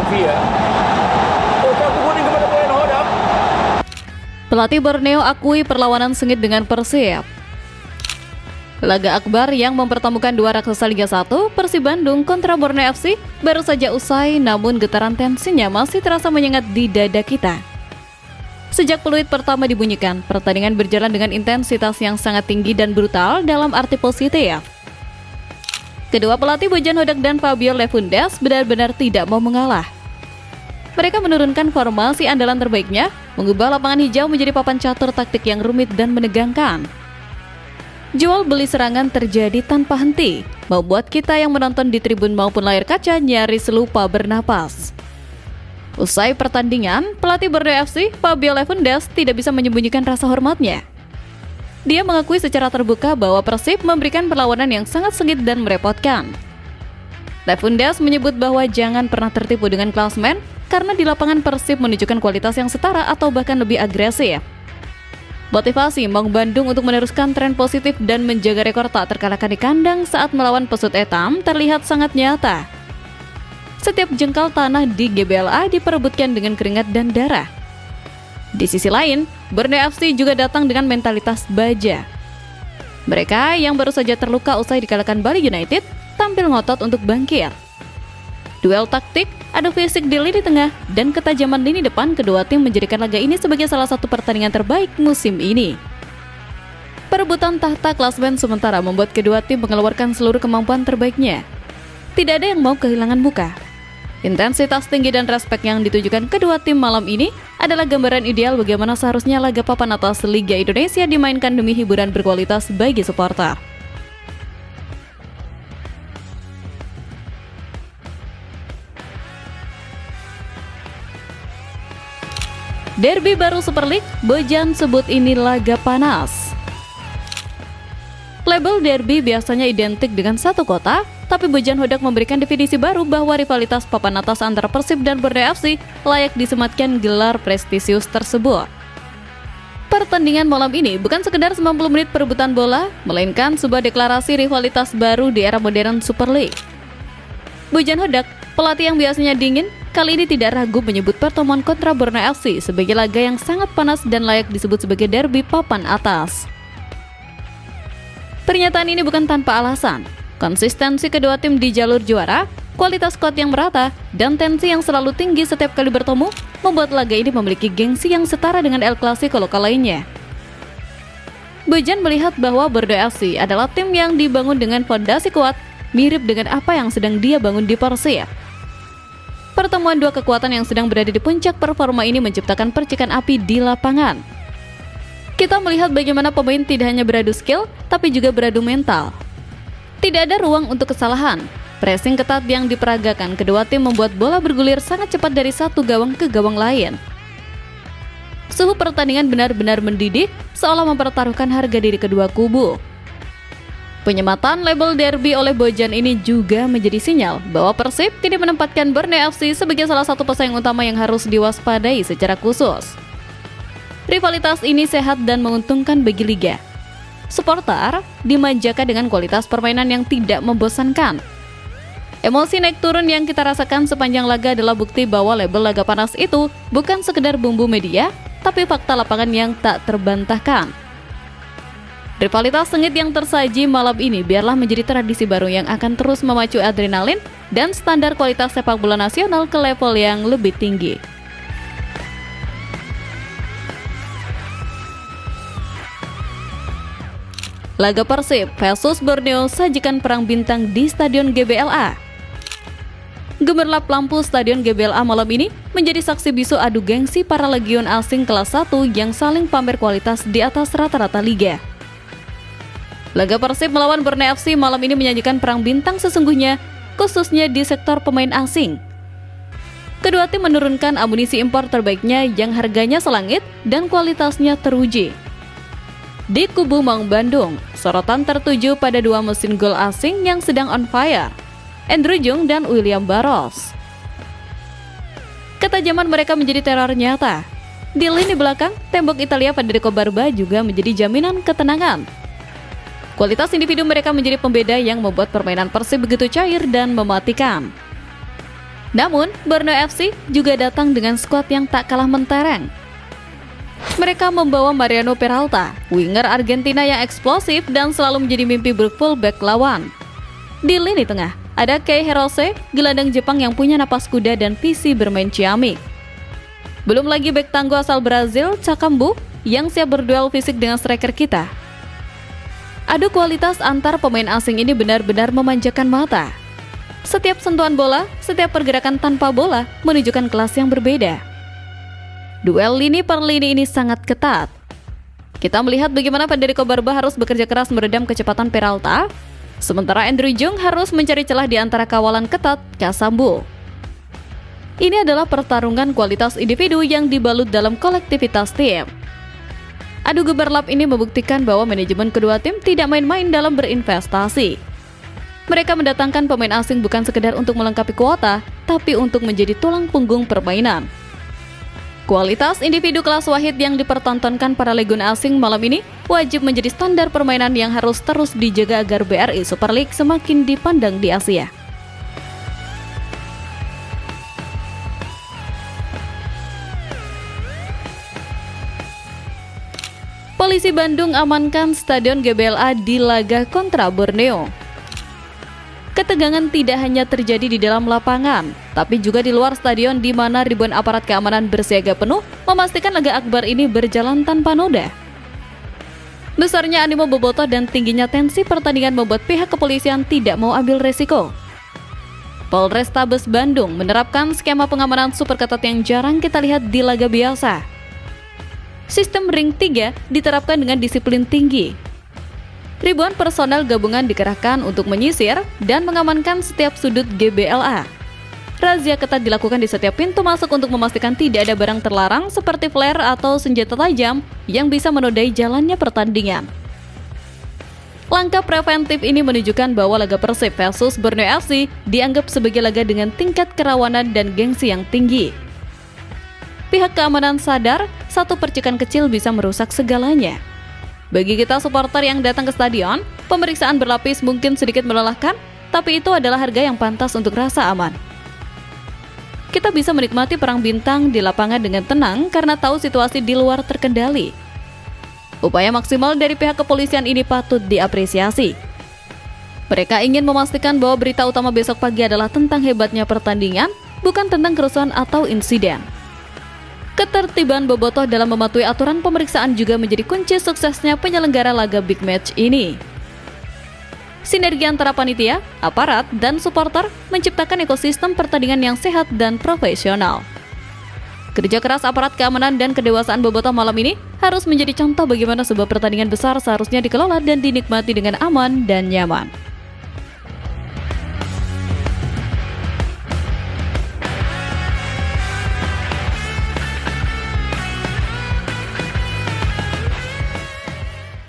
Lutfi ya. Oh, kartu kuning kepada pemain Hodam. Pelatih Borneo akui perlawanan sengit dengan Persib. Laga akbar yang mempertemukan dua raksasa Liga 1, Persib Bandung kontra Borneo FC, baru saja usai, namun getaran tensinya masih terasa menyengat di dada kita. Sejak peluit pertama dibunyikan, pertandingan berjalan dengan intensitas yang sangat tinggi dan brutal dalam arti positif. Kedua pelatih Bojan Hodak dan Fabio Lefundes benar-benar tidak mau mengalah. Mereka menurunkan formasi andalan terbaiknya, mengubah lapangan hijau menjadi papan catur taktik yang rumit dan menegangkan. Jual beli serangan terjadi tanpa henti, membuat kita yang menonton di tribun maupun layar kaca nyaris lupa bernapas. Usai pertandingan, pelatih Borneo FC, Fabio Lefundes, tidak bisa menyembunyikan rasa hormatnya. Dia mengakui secara terbuka bahwa Persib memberikan perlawanan yang sangat sengit dan merepotkan. Lefundes menyebut bahwa jangan pernah tertipu dengan klasmen, karena di lapangan Persib menunjukkan kualitas yang setara atau bahkan lebih agresif. Motivasi Maung Bandung untuk meneruskan tren positif dan menjaga rekor tak terkalahkan di kandang saat melawan Pesut Etam terlihat sangat nyata. Setiap jengkal tanah di GBLA diperebutkan dengan keringat dan darah. Di sisi lain, Borneo FC juga datang dengan mentalitas baja. Mereka yang baru saja terluka usai dikalahkan Bali United tampil ngotot untuk bangkit. Duel taktik, adu fisik di lini tengah, dan ketajaman lini depan kedua tim menjadikan laga ini sebagai salah satu pertandingan terbaik musim ini. Perebutan tahta klasmen sementara membuat kedua tim mengeluarkan seluruh kemampuan terbaiknya. Tidak ada yang mau kehilangan muka. Intensitas tinggi dan respek yang ditujukan kedua tim malam ini adalah gambaran ideal bagaimana seharusnya laga papan atas Liga Indonesia dimainkan demi hiburan berkualitas bagi supporter. Derby baru Super League, Bojan sebut ini laga panas. Label derby biasanya identik dengan satu kota, tapi Bojan Hodak memberikan definisi baru bahwa rivalitas papan atas antara Persib dan Borneo FC layak disematkan gelar prestisius tersebut. Pertandingan malam ini bukan sekedar 90 menit perebutan bola, melainkan sebuah deklarasi rivalitas baru di era modern Super League. Bojan Hodak, pelatih yang biasanya dingin, kali ini tidak ragu menyebut pertemuan kontra Borneo FC sebagai laga yang sangat panas dan layak disebut sebagai derby papan atas. Pernyataan ini bukan tanpa alasan. Konsistensi kedua tim di jalur juara, kualitas squad yang merata, dan tensi yang selalu tinggi setiap kali bertemu membuat laga ini memiliki gengsi yang setara dengan El Clasico lokal lainnya. Bojan melihat bahwa Borneo FC adalah tim yang dibangun dengan fondasi kuat, mirip dengan apa yang sedang dia bangun di Persib. Pertemuan dua kekuatan yang sedang berada di puncak performa ini menciptakan percikan api di lapangan. Kita melihat bagaimana pemain tidak hanya beradu skill, tapi juga beradu mental. Tidak ada ruang untuk kesalahan. Pressing ketat yang diperagakan kedua tim membuat bola bergulir sangat cepat dari satu gawang ke gawang lain. Suhu pertandingan benar-benar mendidih, seolah mempertaruhkan harga diri kedua kubu. Penyematan label derby oleh Bojan ini juga menjadi sinyal bahwa Persib tidak menempatkan Borneo FC sebagai salah satu pesaing utama yang harus diwaspadai secara khusus. Rivalitas ini sehat dan menguntungkan bagi liga. Supporter dimanjakan dengan kualitas permainan yang tidak membosankan. Emosi naik turun yang kita rasakan sepanjang laga adalah bukti bahwa label laga panas itu bukan sekedar bumbu media, tapi fakta lapangan yang tak terbantahkan. Rivalitas sengit yang tersaji malam ini biarlah menjadi tradisi baru yang akan terus memacu adrenalin dan standar kualitas sepak bola nasional ke level yang lebih tinggi. Laga Persib versus Borneo sajikan perang bintang di Stadion GBLA. Gemerlap lampu Stadion GBLA malam ini menjadi saksi bisu adu gengsi para legion asing kelas 1 yang saling pamer kualitas di atas rata-rata liga. Laga Persib melawan Borneo FC malam ini menyajikan perang bintang sesungguhnya, khususnya di sektor pemain asing. Kedua tim menurunkan amunisi impor terbaiknya yang harganya selangit dan kualitasnya teruji. Di kubu Maung Bandung, sorotan tertuju pada dua mesin gol asing yang sedang on fire, Andrew Jung dan William Barros. Ketajaman mereka menjadi teror nyata. Di lini belakang, tembok Italia Federico Barba juga menjadi jaminan ketenangan. Kualitas individu mereka menjadi pembeda yang membuat permainan Persib begitu cair dan mematikan. Namun, Borneo FC juga datang dengan skuad yang tak kalah mentereng. Mereka membawa Mariano Peralta, winger Argentina yang eksplosif dan selalu menjadi mimpi buruk fullback lawan. Di lini tengah, ada Kei Hirose, gelandang Jepang yang punya napas kuda dan visi bermain ciamik. Belum lagi bek tangguh asal Brazil, Cakambu, yang siap berduel fisik dengan striker kita. Adu kualitas antar pemain asing ini benar-benar memanjakan mata. Setiap sentuhan bola, setiap pergerakan tanpa bola menunjukkan kelas yang berbeda. Duel lini per lini ini sangat ketat. Kita melihat bagaimana Federico Barba harus bekerja keras meredam kecepatan Peralta, sementara Andrew Jung harus mencari celah di antara kawalan ketat Cakambu. Ini adalah pertarungan kualitas individu yang dibalut dalam kolektivitas tim. Adu gemerlap ini membuktikan bahwa manajemen kedua tim tidak main-main dalam berinvestasi. Mereka mendatangkan pemain asing bukan sekedar untuk melengkapi kuota, tapi untuk menjadi tulang punggung permainan. Kualitas individu kelas wahid yang dipertontonkan para legenda asing malam ini wajib menjadi standar permainan yang harus terus dijaga agar BRI Super League semakin dipandang di Asia. Polisi Bandung amankan Stadion GBLA di laga kontra Borneo. Ketegangan tidak hanya terjadi di dalam lapangan, tapi juga di luar stadion di mana ribuan aparat keamanan bersiaga penuh memastikan laga akbar ini berjalan tanpa noda. Besarnya animo bobotoh dan tingginya tensi pertandingan membuat pihak kepolisian tidak mau ambil resiko. Polrestabes Bandung menerapkan skema pengamanan super ketat yang jarang kita lihat di laga biasa. Sistem ring 3 diterapkan dengan disiplin tinggi. Ribuan personel gabungan dikerahkan untuk menyisir dan mengamankan setiap sudut GBLA. Razia ketat dilakukan di setiap pintu masuk untuk memastikan tidak ada barang terlarang seperti flare atau senjata tajam yang bisa menodai jalannya pertandingan. Langkah preventif ini menunjukkan bahwa laga Persib versus Borneo FC dianggap sebagai laga dengan tingkat kerawanan dan gengsi yang tinggi. Pihak keamanan sadar, satu percikan kecil bisa merusak segalanya. Bagi kita supporter yang datang ke stadion, pemeriksaan berlapis mungkin sedikit melelahkan, tapi itu adalah harga yang pantas untuk rasa aman. Kita bisa menikmati perang bintang di lapangan dengan tenang karena tahu situasi di luar terkendali. Upaya maksimal dari pihak kepolisian ini patut diapresiasi. Mereka ingin memastikan bahwa berita utama besok pagi adalah tentang hebatnya pertandingan, bukan tentang kerusuhan atau insiden. Ketertiban bobotoh dalam mematuhi aturan pemeriksaan juga menjadi kunci suksesnya penyelenggara laga big match ini. Sinergi antara panitia, aparat, dan supporter menciptakan ekosistem pertandingan yang sehat dan profesional. Kerja keras aparat keamanan dan kedewasaan bobotoh malam ini harus menjadi contoh bagaimana sebuah pertandingan besar seharusnya dikelola dan dinikmati dengan aman dan nyaman.